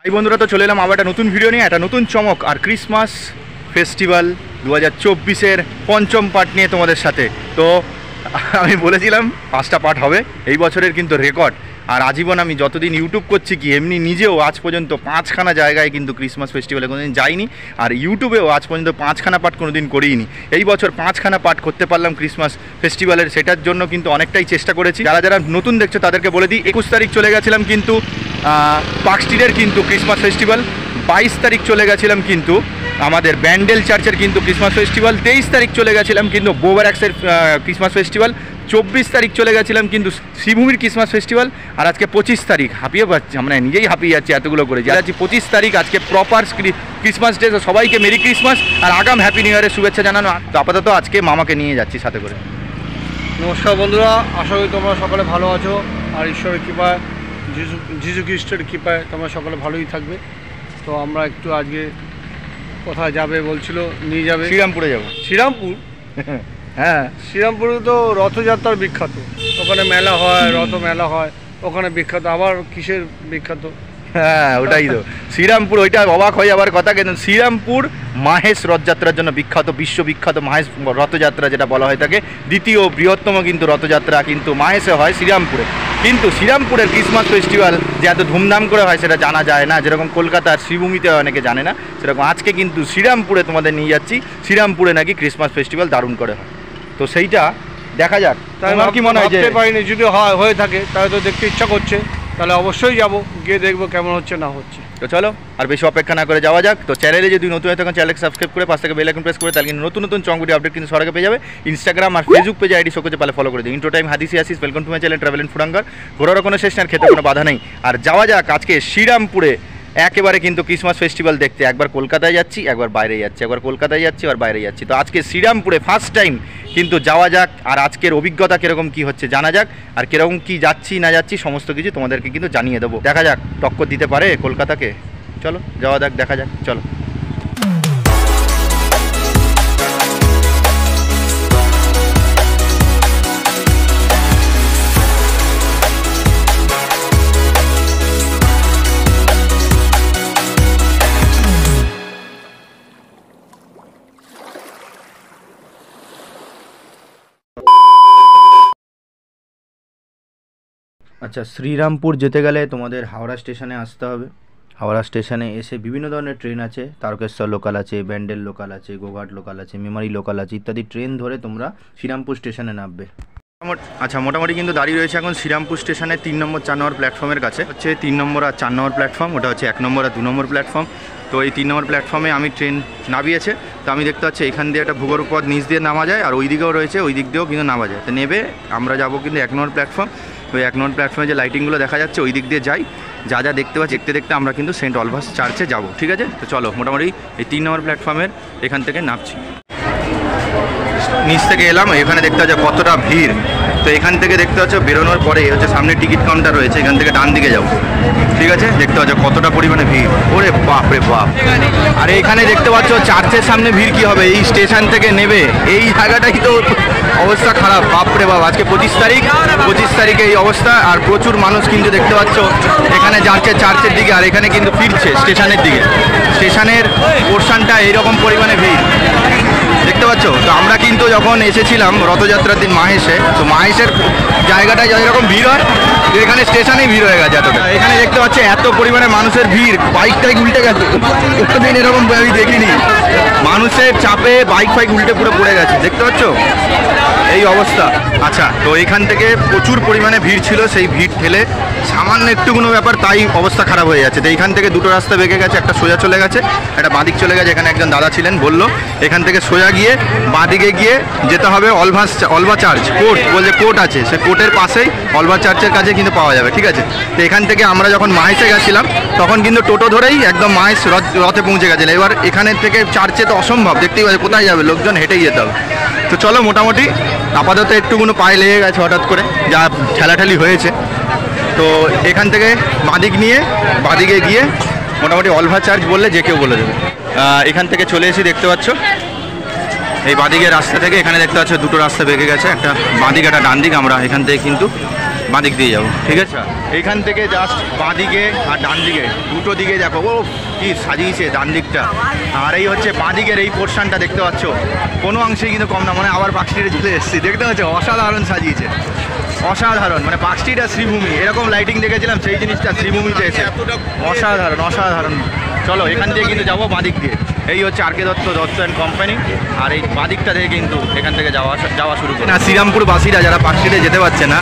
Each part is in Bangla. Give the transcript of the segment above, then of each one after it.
এই বন্ধুরা তো চলে এলাম আবার একটা নতুন ভিডিও নিয়ে, একটা নতুন চমক আর ক্রিসমাস ফেস্টিভ্যাল 2024-এর পঞ্চম পার্ট নিয়ে তোমাদের সাথে। তো আমি বলেছিলাম 5টা পার্ট হবে, এই বছরের কিন্তু রেকর্ড। আর আজীবন আমি যতদিন ইউটিউব করছি কি এমনি নিজেও আজ পর্যন্ত 5খানা জায়গায় কিন্তু ক্রিসমাস ফেস্টিভ্যালে কোনোদিন যাইনি, আর ইউটিউবেও আজ পর্যন্ত 5খানা পার্ট কোনোদিন করিনি। এই বছর 5খানা পার্ট করতে পারলাম ক্রিসমাস ফেস্টিভ্যালের, সেটার জন্য কিন্তু অনেকটাই চেষ্টা করেছি। যারা যারা নতুন দেখছো তাদেরকে বলে দিই, 21 তারিখ চলে গেছিলাম কিন্তু পার্ক স্ট্রিটের কিন্তু ক্রিসমাস ফেস্টিভ্যাল, 22 তারিখ চলে গেছিলাম কিন্তু আমাদের ব্যান্ডেল চার্চের কিন্তু ক্রিসমাস ফেস্টিভ্যাল, 23 তারিখ চলে গেছিলাম কিন্তু বোবারাক্সের ক্রিসমাস ফেস্টিভ্যাল, 24 তারিখ চলে গেছিলাম কিন্তু শ্রীভূমির ক্রিসমাস ফেস্টিভ্যাল, আর আজকে 25 তারিখ হাঁপিয়ে পাচ্ছি, আমরা নিজেই হাঁপিয়ে যাচ্ছি এতগুলো করে। যারা 25 তারিখ আজকে প্রপার ক্রিসমাস ডে, সবাইকে মেরি ক্রিসমাস আর আগাম হ্যাপি নিউ ইয়ারের শুভেচ্ছা জানানো। তো আপাতত আজকে মামাকে নিয়ে যাচ্ছি সাথে করে। নমস্কার বন্ধুরা, আশা করি তোমরা সকলে ভালো আছো, আর ঈশ্বরের কৃপায় যিশু খ্রিস্টের কৃপায় তোমরা সকলে ভালোই থাকবে। তো আমরা একটু আজকে কোথায় যাবে বলছিল, নিয়ে যাবে শ্রীরামপুরে যাবো। শ্রীরামপুর? হ্যাঁ, শ্রীরামপুরে তো রথযাত্রার বিখ্যাত, ওখানে মেলা হয়, রথ মেলা হয় ওখানে বিখ্যাত। আবার কিসের বিখ্যাত? হ্যাঁ ওটাই তো শ্রীরামপুর, ওইটা অবাক হয়ে যাবার কথা। কিন্তু শ্রীরামপুর মাহেশ রথযাত্রার জন্য বিখ্যাত, বিশ্ববিখ্যাত মাহেশ রথযাত্রা যেটা বলা হয় থাকে, দ্বিতীয় বৃহত্তম কিন্তু রথযাত্রা কিন্তু মাহেশে হয় শ্রীরামপুরে। কিন্তু শ্রীরামপুরের ক্রিসমাস ফেস্টিভ্যাল যে এত ধুমধাম করে হয় সেটা জানা যায় না, যেরকম কলকাতার শ্রীভূমিতে অনেকে জানে না, সেরকম আজকে কিন্তু শ্রীরামপুরে তোমাদের নিয়ে যাচ্ছি। শ্রীরামপুরে নাকি ক্রিসমাস ফেস্টিভ্যাল দারুণ করে হয়, তো সেইটা দেখা যাক। তাই আমার কি মনে হয়, ভাবতে পারিনি, যদি হয়ে থাকে তাহলে তো দেখতে ইচ্ছা করছে, তাহলে অবশ্যই যাব, গিয়ে দেখবো কেমন হচ্ছে না হচ্ছে। তো চলো আর বেশি অপেক্ষা না করে যাওয়া যাক। তো চ্যানেলে যদি নতুন হয় তখন চ্যানেলকে সাবস্ক্রাইব করে পাশ থেকে বেল আইকন প্রেস করে, তাহলে কিন্তু নতুন নতুন চং ভিডিও আপডেট কিন্তু সরকার পেয়ে যাবে। ইনস্টাগ্রাম আর ফেসবুক পেজে আইডি শোকে পালে ফলো করে দিই। ইন্ট্রো টাইম হাদিসি আসিস, welcome to my channel travel and ফুডাঙ্গার। ঘোরার কোনো শেষ নেই, খেতে কোনো বাধা নেই। আর যাওয়া যাক আজকে শ্রীরামপুরে একেবারে কিন্তু ক্রিসমাস ফেস্টিভ্যাল দেখতে। একবার কলকাতায় যাচ্ছি, একবার বাইরে যাচ্ছি, একবার কলকাতায় যাচ্ছি, একবার বাইরে যাচ্ছি। তো আজকে শ্রীরামপুরে ফার্স্ট টাইম কিন্তু যাওয়া যাক, আর আজকের অভিজ্ঞতা কীরকম কী হচ্ছে জানা যাক, আর কীরকম কী যাচ্ছি না যাচ্ছি সমস্ত কিছু তোমাদেরকে কিন্তু জানিয়ে দেবো। দেখা যাক টক্কর দিতে পারে কলকাতাকে। চলো যাওয়া যাক, দেখা যাক, চলো। আচ্ছা, শ্রীরামপুর যেতে গেলে তোমাদের হাওড়া স্টেশনে আসতে হবে। হাওড়া স্টেশনে এসে বিভিন্ন ধরনের ট্রেন আছে, তারকেশ্বর লোকাল আছে, ব্যান্ডেল লোকাল আছে, গোঘাট লোকাল আছে, মেমারি লোকাল আছে ইত্যাদি ট্রেন ধরে তোমরা শ্রীরামপুর স্টেশনে নামবে। আচ্ছা, মোটামুটি কিন্তু দাঁড়িয়ে রয়েছে এখন শ্রীরামপুর স্টেশনে 3 নম্বর 4 নম্বর প্ল্যাটফর্মের কাছে। হচ্ছে 3 নম্বর আর 4 নম্বর প্ল্যাটফর্ম, ওটা হচ্ছে 1 নম্বর আর 2 নম্বর প্ল্যাটফর্ম। তো এই 3 নম্বর প্ল্যাটফর্মে আমি ট্রেন নামিয়েছে। তো আমি দেখতে পাচ্ছি এখান দিয়ে একটা ভূগর্ভপথ নিচ দিয়ে নামা যায়, আর ওই দিকেও রয়েছে, ওই দিক দিয়েও কিন্তু নামা যায়। তো নেবে আমরা যাবো কিন্তু 1 নম্বর প্ল্যাটফর্ম। ওই 1 নম্বর প্ল্যাটফর্মে যে লাইটিংগুলো দেখা যাচ্ছে ওই দিক দিয়ে যাই, যা যা দেখতে পাচ্ছি দেখতে দেখতে আমরা কিন্তু সেন্ট অলভাস চার্চে যাব। ঠিক আছে, তো চলো মোটামুটি এই 3 নম্বর প্ল্যাটফর্মের এখান থেকে নামছি। নিচ থেকে এলাম, এখানে দেখতে পাচ্ছ কতটা ভিড়। তো এখান থেকে দেখতে পাচ্ছ বেরোনোর পরে হচ্ছে সামনে টিকিট কাউন্টার রয়েছে, এখান থেকে ডান দিকে যাবো। ঠিক আছে, দেখতে পাচ্ছ কতটা পরিমাণে ভিড়, ওরে বাপ রে বাপ। আর এখানে দেখতে পাচ্ছ চার্চের সামনে ভিড় কি হবে, এই স্টেশন থেকে নেবে এই জায়গাটাই তো অবস্থা খারাপ, বাপ রে বাপ। আজকে 25 তারিখে এই অবস্থা, আর প্রচুর মানুষ কিন্তু দেখতে পাচ্ছ এখানে যাচ্ছে চার্চের দিকে, আর এখানে কিন্তু ফিরছে স্টেশনের দিকে। স্টেশনের পোর্শনটা এইরকম পরিমাণে ভিড় দেখতে পাচ্ছ। তো আমরা কিন্তু যখন এসেছিলাম রথযাত্রার দিন মাহেশে, তো মাহেশের জায়গাটায় যেরকম ভিড় হয় এখানে স্টেশনেই ভিড় হয়ে গেছে এতটা। এখানে দেখতে পাচ্ছি এত পরিমাণে মানুষের ভিড়, বাইকটাই উল্টে গেছে, কোনোদিন এরকম আমি দেখিনি। মানুষের চাপে বাইক ফাইক উল্টে পুরো পড়ে গেছে, দেখতে পাচ্ছ এই অবস্থা। আচ্ছা, তো এখান থেকে প্রচুর পরিমাণে ভিড় ছিল, সেই ভিড় ঠেলে সামান্য একটু কোনো ব্যাপার তাই অবস্থা খারাপ হয়ে যাচ্ছে। তো এইখান থেকে দুটো রাস্তা বেঁকে গেছে, একটা সোজা চলে গেছে, একটা বাঁদিক চলে গেছে। এখানে একজন দাদা ছিলেন, বললো এখান থেকে সোজা গিয়ে বাঁদিকে গিয়ে যেতে হবে অলভা চার্চ কোর্ট, বলছে কোর্ট আছে, সে কোর্টের পাশেই অলভা চার্চের কাছে কিন্তু পাওয়া যাবে। ঠিক আছে, তো এখান থেকে আমরা যখন মাহেশে গেছিলাম তখন কিন্তু টোটো ধরেই একদম মাহেশ রথে পৌঁছে গেছিল। এবার এখানে থেকে চার্চে তো অসম্ভব, দেখতেই পাচ্ছি কোথায় যাবে, লোকজন হেঁটেই যেতে হবে। তো চলো মোটামুটি আপাতত একটুকুনো পায়ে লেগে গেছে হঠাৎ করে, যা ঠেলাঠেলি হয়েছে। তো এখান থেকে বাঁদিকে গিয়ে মোটামুটি অলভা চার্চ বললে যে কেউ বলে দেবে। এখান থেকে চলে এসে দেখতে পাচ্ছ এই বাঁদিকের রাস্তা থেকে, এখানে দেখতে পাচ্ছ দুটো রাস্তা বেঁকে গেছে, একটা বাঁদিক একটা ডান দিক। আমরা এখান থেকে কিন্তু বাঁদিক দিয়ে যাবো, ঠিক আছে? এইখান থেকে জাস্ট বাঁদিকে আর ডান দিকে দুটো দিকে দেখো, ও কি সাজিয়েছে ডান দিকটা। আর এই হচ্ছে বাঁদিকের এই পোর্শনটা দেখতে পাচ্ছ, কোনো অংশেই কিন্তু কম না, মানে আবার পার্ক স্ট্রিটে চলে এসেছি, দেখতে পাচ্ছ অসাধারণ সাজিয়েছে, অসাধারণ। মানে পার্ক স্ট্রিট আর শ্রীভূমি এরকম লাইটিং দেখেছিলাম, সেই জিনিসটা শ্রীভূমিতে এসে অসাধারণ অসাধারণ। চলো এখান দিয়ে কিন্তু যাবো বাঁদিক দিয়ে, এই হচ্ছে আর.কে দত্ত অ্যান্ড কোম্পানি, আর এই বাঁদিকটা থেকে কিন্তু এখান থেকে যাওয়া শুরু করে না। শ্রীরামপুর বাসীরা যারা পার্ক স্ট্রিটে যেতে পারছে না,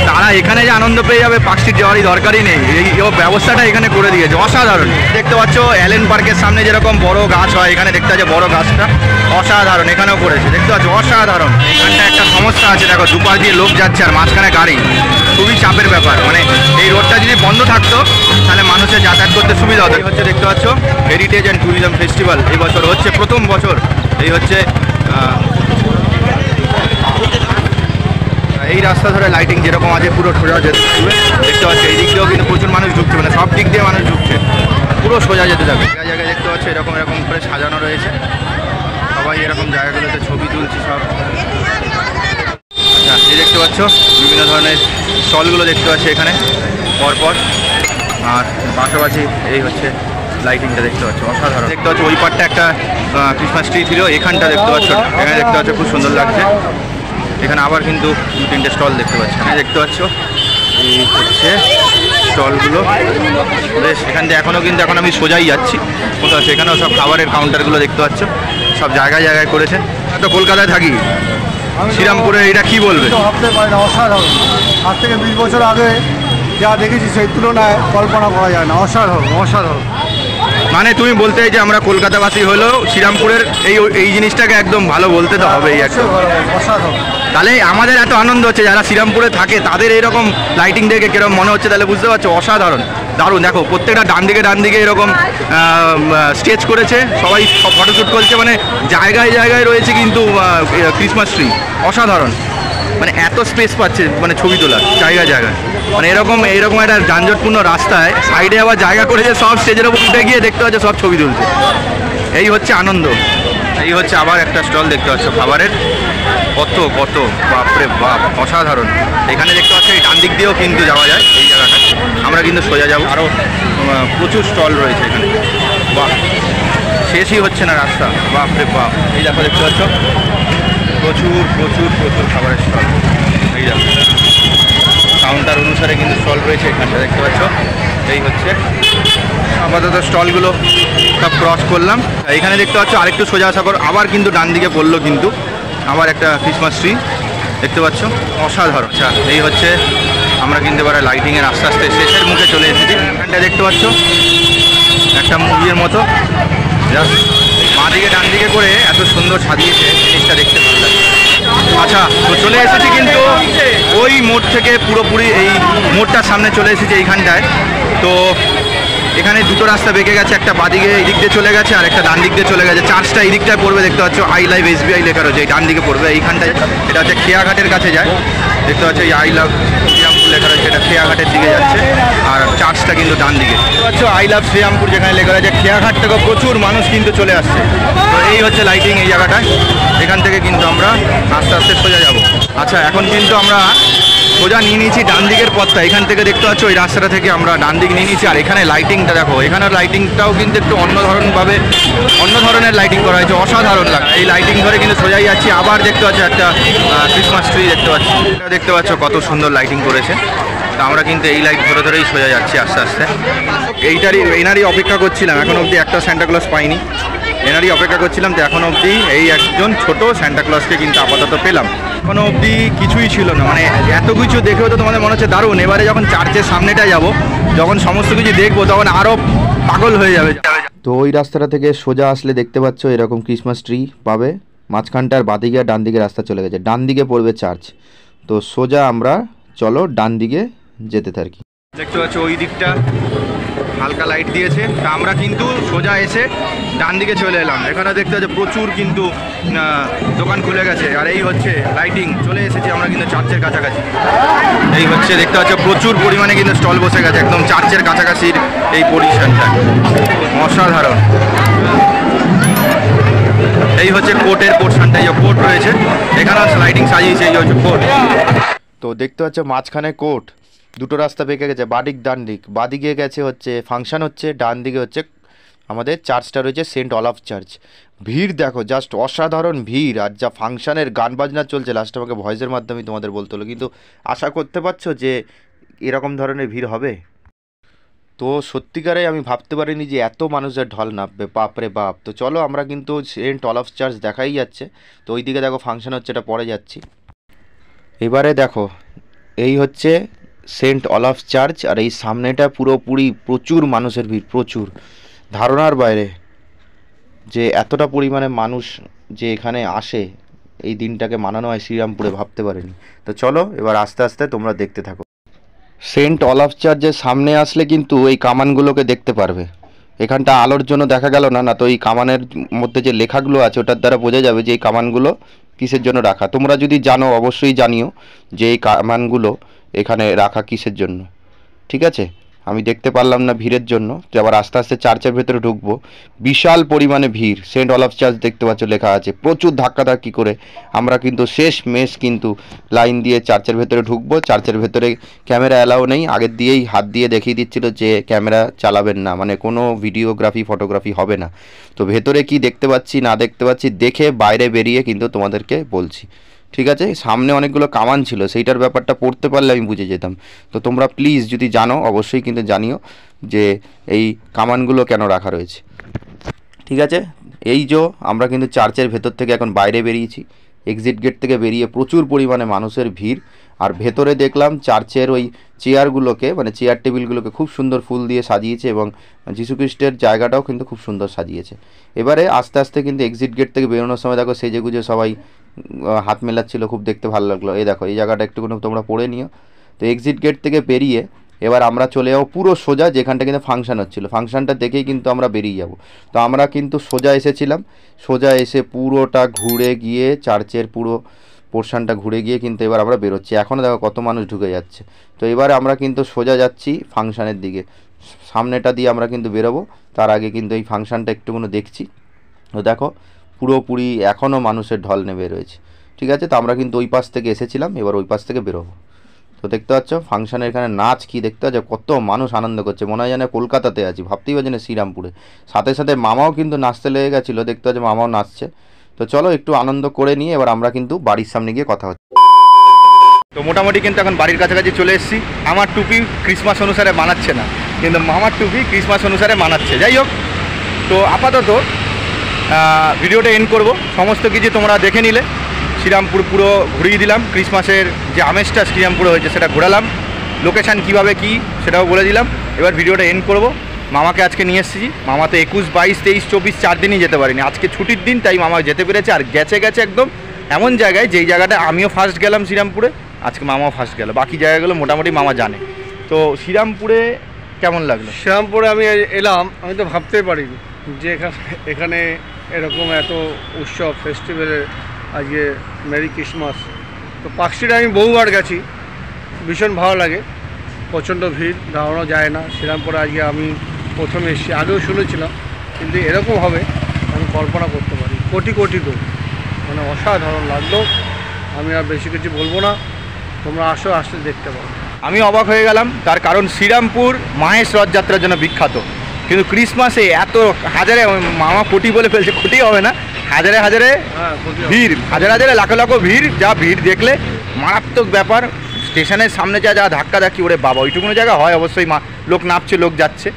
তারা এখানে যে আনন্দ পেয়ে যাবে পার্ক স্ট্রিট যাওয়ারই দরকারই নেই, এই ব্যবস্থাটা এখানে করে দিয়েছে, অসাধারণ। দেখতে পাচ্ছ অ্যালেন পার্কের সামনে যেরকম বড় গাছ হয়, এখানে দেখতে পাচ্ছ বড় গাছটা অসাধারণ, এখানেও করেছে, দেখতে পাচ্ছ অসাধারণ। এখানটা একটা সমস্যা আছে, দেখো দুপাশ দিয়ে লোক যাচ্ছে আর মাঝখানে গাড়ি, খুবই চাপের ব্যাপার। মানে এই রোডটা যদি বন্ধ থাকতো তাহলে মানুষের যাতায়াত করতে সুবিধা হতো। হচ্ছে দেখতে পাচ্ছ হেরিটেজ অ্যান্ড ট্যুরিজম ফেস্টিভ্যাল এই বছর হচ্ছে, প্রথম বছর। এই হচ্ছে এই রাস্তা ধরে লাইটিং যেরকম আছে পুরো সোজা যেতে থাকবে, দেখতে পাচ্ছ এই দিক দিয়েও কিন্তু প্রচুর মানুষ ঢুকছে, মানে সব দিক দিয়ে মানুষ ঢুকছে, পুরো সোজা যেতে থাকবে। জায়গায় জায়গায় দেখতে পাচ্ছ এরকম এরকম করে সাজানো রয়েছে, সবাই এরকম জায়গাগুলোতে ছবি তুলছে সব। আচ্ছা এই দেখতে পাচ্ছ বিভিন্ন ধরনের স্টলগুলো দেখতে পাচ্ছি এখানে পরপর, আর পাশাপাশি এই হচ্ছে লাইটিংটা দেখতে পাচ্ছ অসাধারণ। দেখতে পাচ্ছ ওই পারটা একটা ক্রিসমাস ট্রি ছিল, এখানটা দেখতে পাচ্ছ, এখানে দেখতে পাচ্ছ খুব সুন্দর লাগছে। এখানে আবার কিন্তু দু তিনটে স্টল দেখতে পাচ্ছ, এখানে দেখতে পাচ্ছ এই হচ্ছে স্টলগুলো বেশ। এখান থেকে এখনও কিন্তু এখন আমি সোজাই যাচ্ছি, কোথাও আছে এখানেও সব খাবারের কাউন্টারগুলো দেখতে পাচ্ছ, সব জায়গায় জায়গায় করেছে। তো কলকাতায় থাকি, শ্রীরামপুরে এটা কি বলবে? ভাবতে পারি না, অসাধারণ। আজ থেকে 20 বছর আগে যা দেখেছি সেই তুলনায় কল্পনা করা যায় না, অসাধারণ অসাধারণ। মানে তুমি বলতে যে আমরা কলকাতাবাসী হলেও শ্রীরামপুরের এই জিনিসটাকে একদম ভালো বলতে তো হবেই একদম অসাধারণ। তাহলে আমাদের এত আনন্দ হচ্ছে, যারা শ্রীরামপুরে থাকে তাদের এরকম লাইটিং দেখে কিরকম মনে হচ্ছে তাহলে বুঝতে পারছো, অসাধারণ দারুণ। দেখো প্রত্যেকটা ডান দিকে এরকম স্টেজ করেছে, সবাই সব ফটোশ্যুট করছে, মানে জায়গায় জায়গায় রয়েছে কিন্তু ক্রিসমাস ট্রি, অসাধারণ। মানে এত স্পেস পাচ্ছে মানে ছবি তোলার জায়গায় জায়গায়, মানে এরকম একটা যানজটপূর্ণ রাস্তায় সাইডে আবার জায়গা করেছে, সব স্টেজের ওপর উঠে গিয়ে দেখতে পাচ্ছে সব ছবি তুলছে, এই হচ্ছে আনন্দ। এই হচ্ছে আবার একটা স্টল দেখতে পাচ্ছ খাবারের, কত কত বাপরে বাপ অসাধারণ। এখানে দেখতে পাচ্ছ এই ডান দিক দিয়েও কিন্তু যাওয়া যায়, এই জায়গাটা আমরা কিন্তু সোজা যাবো, আরও প্রচুর স্টল রয়েছে এখানে, বাহ শেষই হচ্ছে না রাস্তা, বাপরে বাপ। এই দেখো দেখতে পাচ্ছ প্রচুর প্রচুর প্রচুর খাবারের স্টল, এই দেখো কাউন্টার অনুসারে কিন্তু স্টল রয়েছে এখানটা দেখতে পাচ্ছ। এই হচ্ছে আপাতত স্টলগুলো সব ক্রস করলাম, এখানে দেখতে পাচ্ছ আরেকটু সোজা আসা পর আবার কিন্তু ডান দিকে পড়লো কিন্তু আবার একটা ক্রিসমাস ট্রি দেখতে পাচ্ছ, অসাধারণ। আচ্ছা এই হচ্ছে আমরা কিন্তু এবারে লাইটিংয়ের আস্তে আস্তে শেষের মুখে চলে এসেছি। এখানটা দেখতে পাচ্ছ একটা মুভির মতো, জাস্ট বাঁ দিকে ডান দিকে করে এত সুন্দর সাজিয়েছে, জিনিসটা দেখতে ভালো লাগে। আচ্ছা তো চলে এসেছি কিন্তু ওই মোড় থেকে পুরোপুরি এই মোড়টার সামনে চলে এসেছি এইখানটায়। তো এখানে দুটো রাস্তা বেঁকে গেছে, একটা বাঁদিকে এই দিক দিয়ে চলে গেছে আর একটা ডান দিক দিয়ে চলে গেছে। চার্চটা এই দিকটায় পড়বে, দেখতে পাচ্ছ আই লাভ SBI লেখা রয়েছে, এই ডান দিকে পড়বে এইখানটায়, এটা হচ্ছে খেয়াঘাটের কাছে যায়, দেখতে পাচ্ছ এই আই লাভ শ্রীরামপুর লেখা রয়েছে, এটা খেয়াঘাটের দিকে যাচ্ছে, আর চার্চটা কিন্তু ডান দিকে। দেখতে পাচ্ছ আই লাভ শ্রীরামপুর যেখানে লেখা রয়েছে, খেয়াঘাট থেকে প্রচুর মানুষ কিন্তু চলে আসছে। তো এই হচ্ছে লাইটিং এই জায়গাটায়, এখান থেকে কিন্তু আমরা আস্তে আস্তে সোজা যাব। আচ্ছা এখন কিন্তু আমরা সোজা নিয়ে নিয়েছি ডান দিকের পথটা, এখান থেকে দেখতে পাচ্ছ ওই রাস্তাটা থেকে আমরা ডান দিক নিয়ে নিয়েছি। আর এখানে লাইটিংটা দেখো, এখানের লাইটিংটাও কিন্তু একটু অন্য ধরনের লাইটিং করা হয়েছে, অসাধারণ লাগে। এই লাইটিং ধরে কিন্তু সোজাই যাচ্ছি, আবার দেখতে পাচ্ছ একটা ক্রিসমাস ট্রি দেখতে পাচ্ছি, দেখতে পাচ্ছ কত সুন্দর লাইটিং করেছে। তো আমরা কিন্তু এই লাইট ধরে ধরেই সোজা যাচ্ছি আস্তে আস্তে। এনারই অপেক্ষা করছিলাম, এখন অবধি একটা স্যান্টাক্লজ পাইনি, এনারই অপেক্ষা করছিলাম। তো এখন অবধি এই একজন ছোট স্যান্টাক্লজকে কিন্তু আপাতত পেলাম, এখনো অবধি কিছুই ছিল না। মানে এত কিছু দেখেও তো তোমাদের মনে হচ্ছে দারুণ, এবারে যখন চার্চের সামনেটা যাব, যখন সমস্ত কিছু দেখবো তখন আরও পাগল হয়ে যাবে। তো ওই রাস্তাটা থেকে সোজা আসলে দেখতে পাচ্ছ এরকম ক্রিসমাস ট্রি পাবে, মাঝখানটার বাঁদিকে আর ডান দিকে রাস্তা চলে গেছে, ডান দিকে পড়বে চার্চ। তো সোজা আমরা চলো ডান দিকে যেতে থাকি। দেখতে পাচ্ছ ওই দিকটা হালকা লাইট দিয়েছে, তা আমরা কিন্তু সোজা এসে ডান দিকে চলে এলাম। এখানে দেখতে পাচ্ছি প্রচুর কিন্তু দোকান খুলে গেছে, আর এই হচ্ছে লাইটিং, চলে এসেছি আমরা কিন্তু চার্চের কাছাকাছি। এই হচ্ছে দেখতে পাচ্ছ প্রচুর পরিমাণে কিন্তু স্টল বসে গেছে একদম চার্চের কাছাকাছির এই পজিশনটা, অসাধারণ। এই হচ্ছে কোর্টের পোর্শনটা, এই কোর্ট রয়েছে এখানে লাইটিং সাজিয়েছে, এই হচ্ছে কোর্ট। তো দেখতে পাচ্ছ মাঝখানে কোর্ট, দুটো রাস্তা বেঁকে গেছে, বাদিক ডান দিক। বাদিকে গেছে হচ্ছে ফাংশন হচ্ছে, ডান দিকে হচ্ছে আমাদের চার্চটা রয়েছে সেন্ট অলাফ চার্চ। ভিড় দেখো, জাস্ট অসাধারণ ভিড়। আর যা ফাংশনের গান বাজনা চলছে, লাস্টে আমাকে ভয়েসের মাধ্যমে তোমাদের বলতে হলো, কিন্তু আশা করতে পারছো যে এরকম ধরনের ভিড় হবে? তো সত্যিকারে আমি ভাবতে পারিনি যে এত মানুষের ঢল নামবে, বাপরে বাপ। তো চলো আমরা কিন্তু সেন্ট অলাফ চার্চ দেখাই যাচ্ছে। তো ওই দিকে দেখো ফাংশন হচ্ছে, এটা পরে যাচ্ছি। এবারে দেখো এই হচ্ছে সেন্ট অলাফ চার্চ, আর এই সামনেটা পুরোপুরি প্রচুর মানুষের ভিড়, প্রচুর, ধারণার বাইরে যে এতটা পরিমাণে মানুষ যে এখানে আসে এই দিনটাকে মানানো হয় শ্রীরামপুরে, ভাবতে পারিনি। তো চলো এবার আস্তে আস্তে তোমরা দেখতে থাকো। সেন্ট অলাফ চার্চের সামনে আসলে কিন্তু এই কামানগুলোকে দেখতে পারবে। এখানটা আলোর জন্য দেখা গেল না, না তো এই কামানের মধ্যে যে লেখাগুলো আছে ওটার দ্বারা বোঝা যাবে যে এই কামানগুলো কিসের জন্য রাখা। তোমরা যদি জানো অবশ্যই জানিও যে এই কামানগুলো এখানে রাখা কিসের জন্য। ঠিক আছে, আমি দেখতে পারলাম না ভিড়ের জন্য, যে আবার আস্তে আস্তে চার্চের ভেতরে ঢুকবো। বিশাল পরিমাণে ভিড়, সেন্ট অলাফ চার্চ দেখতে পাচ্ছ লেখা আছে, প্রচুর ধাক্কাধাক্কি করে আমরা কিন্তু শেষ মেশ কিন্তু লাইন দিয়ে চার্চের ভেতরে ঢুকবো। চার্চের ভেতরে ক্যামেরা অ্যালাউ নেই, আগের দিয়েই হাত দিয়ে দেখিয়ে দিচ্ছিল যে ক্যামেরা চালাবেন না, মানে কোনো ভিডিওগ্রাফি ফটোগ্রাফি হবে না। তো ভেতরে কি দেখতে পাচ্ছি না দেখতে পাচ্ছি দেখে বাইরে বেরিয়ে কিন্তু তোমাদেরকে বলছি। ঠিক আছে, সামনে অনেকগুলো কামান ছিল, সেইটার ব্যাপারটা পড়তে পারলে আমি বুঝে যেতাম। তো তোমরা প্লিজ যদি জানো অবশ্যই কিন্তু জানিও যে এই কামানগুলো কেন রাখা রয়েছে। ঠিক আছে, এই যে আমরা কিন্তু চার্চের ভেতর থেকে এখন বাইরে বেরিয়েছি। এক্সিট গেট থেকে বেরিয়ে প্রচুর পরিমাণে মানুষের ভিড়। আর ভেতরে দেখলাম চার্চের ওই চেয়ারগুলোকে, মানে চেয়ার টেবিলগুলোকে খুব সুন্দর ফুল দিয়ে সাজিয়েছে, এবং যীশুখ্রিস্টের জায়গাটাও কিন্তু খুব সুন্দর সাজিয়েছে। এবারে আস্তে আস্তে কিন্তু এক্সিট গেট থেকে বেরোনোর সময় দেখো সেজে গুজে সবাই হাত মেলাচ্ছিল, খুব দেখতে ভালো লাগলো। এই দেখো এই জায়গাটা একটুখানি তোমরা পড়ে নিও। তো এক্সিট গেট থেকে বেরিয়ে এবার আমরা চলে যাবো পুরো সোজা যেখানটা কিন্তু ফাংশন হচ্ছিলো, ফাংশনটা দেখেই কিন্তু আমরা বেরিয়ে যাব। তো আমরা কিন্তু সোজা এসেছিলাম, সোজা এসে পুরোটা ঘুরে গিয়ে চার্চের পুরো পোর্শনটা ঘুরে গিয়ে কিন্তু এবার আমরা বেরোচ্ছি। এখনও দেখো কত মানুষ ঢুকে যাচ্ছে। তো এবার আমরা কিন্তু সোজা যাচ্ছি ফাংশনের দিকে, সামনেটা দিয়ে আমরা কিন্তু বেরোবো। তার আগে কিন্তু এই ফাংশনটা একটুকুনো দেখছি। তো দেখো পুরোপুরি এখনও মানুষের ঢল নেমে রয়েছে। ঠিক আছে, তো আমরা কিন্তু ওই পাশ থেকে এসেছিলাম, এবার ওই পাশ থেকে বেরোবো। তো দেখতে পাচ্ছ ফাংশনের এখানে নাচ কি দেখতে পাচ্ছ, কত মানুষ আনন্দ করছে, মনে হয় যেন কলকাতাতে আছি, ভাবতেই পারছি না শ্রীরামপুরে। সাথে সাথে মামাও কিন্তু নাচতে লেগে গেছিলো, দেখতে পাচ্ছ মামাও নাচছে। তো চলো একটু আনন্দ করে নিয়ে এবার আমরা কিন্তু বাড়ির সামনে গিয়ে কথা হচ্ছে। তো মোটামুটি কিন্তু এখন বাড়ির কাছাকাছি চলে এসেছি। আমার টুপি ক্রিসমাস অনুসারে মানাচ্ছে না, কিন্তু মামার টুপি ক্রিসমাস অনুসারে মানাচ্ছে। যাই হোক, তো আপাতত ভিডিওটা এন্ড করব। সমস্ত কিছু তোমরা দেখে নিলে, শ্রীরামপুর পুরো ঘুরিয়ে দিলাম, ক্রিসমাসের যে আমেজটা শ্রীরামপুরে হয়েছে সেটা ঘোরালাম, লোকেশান কীভাবে কী সেটাও বলে দিলাম। এবার ভিডিওটা এন্ড করব। মামাকে আজকে নিয়ে এসেছি, মামা তো 21, 22, 23, 24 4 দিনই যেতে পারিনি, আজকে ছুটির দিন, তাই মামা যেতে পেরেছে। আর গেছে একদম এমন জায়গায় যেই জায়গাটা আমিও ফার্স্ট গেলাম শ্রীরামপুরে, আজকে মামাও ফার্স্ট গেল, বাকি জায়গাগুলো মোটামুটি মামা জানে। তো শ্রীরামপুরে কেমন লাগলো? শ্রীরামপুরে আমি এলাম, আমি তো ভাবতেই পারিনি যে এখানে এরকম এত উৎসব ফেস্টিভ্যালের আজকে মেরি ক্রিসমাস। তো পার্ক স্ট্রিটে আমি বহুবার গেছি, ভীষণ ভালো লাগে, প্রচণ্ড ভিড়, দাঁড়ানো যায় না। শ্রীরামপুরে আজকে আমি প্রথমে এসেছি, আগেও শুনেছিলাম, কিন্তু এরকম হবে আমি কল্পনা করতে পারি। কোটি কোটি লোক, মানে অসাধারণ লাগলো। আমি আর বেশি কিছু বলবো না, তোমরা আসতে দেখতে পাবো। আমি অবাক হয়ে গেলাম, তার কারণ শ্রীরামপুর মাহেশ রথযাত্রার জন্য বিখ্যাত, কিন্তু ক্রিসমাসে এত হাজারে, মামা কোটি বলে ফেলছে, কোটি হবে না, হাজারে হাজারে ভিড়, হাজারে লাখো লাখো ভিড়। যা ভিড় দেখলে মারাত্মক ব্যাপার। স্টেশনের সামনে যা ধাক্কাধাক্কি, ওরে বাবা, ওইটুকুনো জায়গা হয় অবশ্যই লোক নামছে, লোক যাচ্ছে,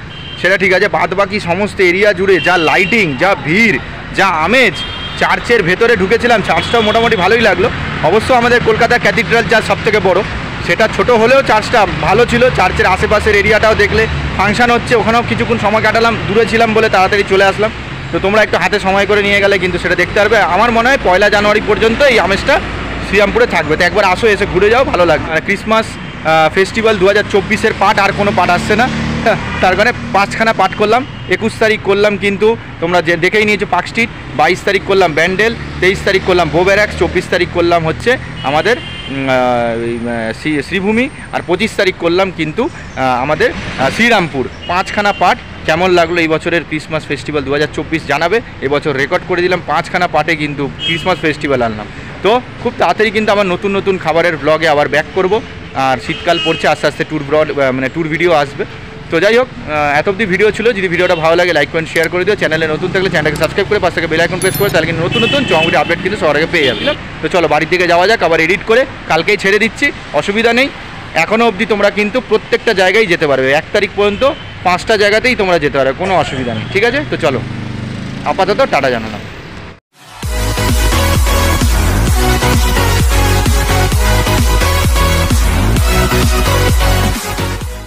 সেটা ঠিক আছে। বাদ বাকি সমস্ত এরিয়া জুড়ে যা লাইটিং, যা ভিড়, যা আমেজ। চার্চের ভেতরে ঢুকেছিলাম, চার্চটাও মোটামুটি ভালোই লাগলো। অবশ্য আমাদের কলকাতা ক্যাথিড্রাল চার্চ সবথেকে বড়, সেটা ছোট হলেও চার্চটা ভালো ছিল। চার্চের আশেপাশের এরিয়াটাও দেখলে, ফাংশন হচ্ছে ওখানেও কিছুক্ষণ সময় কাটালাম, দূরে ছিলাম বলে তাড়াতাড়ি চলে আসলাম। তো তোমরা একটু হাতে সময় করে নিয়ে গেলে কিন্তু সেটা দেখতে পারবে। আমার মনে হয় 1 জানুয়ারি পর্যন্ত এই আমেজটা শ্রীরামপুরে থাকবে। তো একবার আসো, এসে ঘুরে যাও, ভালো লাগবে। আর ক্রিসমাস ফেস্টিভ্যাল 2024-এর পার্ট আর কোনো পার্ট আসছে না, তার কারণে 5খানা পার্ট করলাম। 21 তারিখ করলাম কিন্তু তোমরা যে দেখেই নিয়েছো পার্ক স্ট্রিট, 22 তারিখ করলাম ব্যান্ডেল, 23 তারিখ করলাম বোবেরাক্স, 24 তারিখ করলাম হচ্ছে আমাদের শ্রীভূমি, আর 25 তারিখ করলাম কিন্তু আমাদের শ্রীরামপুর। 5খানা পার্ট। কেমন লাগলো এই বছরের ক্রিসমাস ফেস্টিভ্যাল 2024 জানাবে। এবছর রেকর্ড করে দিলাম, 5খানা পার্টে কিন্তু ক্রিসমাস ফেস্টিভ্যাল আনলাম। তো খুব তাড়াতাড়ি কিন্তু আমার নতুন নতুন খাবারের ব্লগে আবার ব্যাক করব। আর শীতকাল পড়ছে, আস্তে আস্তে ট্যুর ভিডিও আসবে। তো যাই হোক, এত অবধি ভিডিও ছিল। যদি ভিডিওটা ভালো লাগে লাইক করেন, শেয়ার করে দিও। চ্যানেলে নতুন থাকলে চ্যানেলটাকে সাবস্ক্রাইব করে পাশ থেকে বেল আইকন প্রেস করে, তাহলে কিন্তু নতুন নতুন চমকটি আপডেট কিন্তু সবার আগে পেয়ে যাবে। তো চলো বাড়ির দিকে যাওয়া যাক, আবার এডিট করে কালকেই ছেড়ে দিচ্ছি, অসুবিধা নেই। এখনও অবধি তোমরা কিন্তু প্রত্যেকটা জায়গায় যেতে পারবে, 1 তারিখ পর্যন্ত 5টা জায়গাতেই তোমরা যেতে পারবে, কোনো অসুবিধা নেই। ঠিক আছে, তো চলো আপাতত টাটা জানালাম।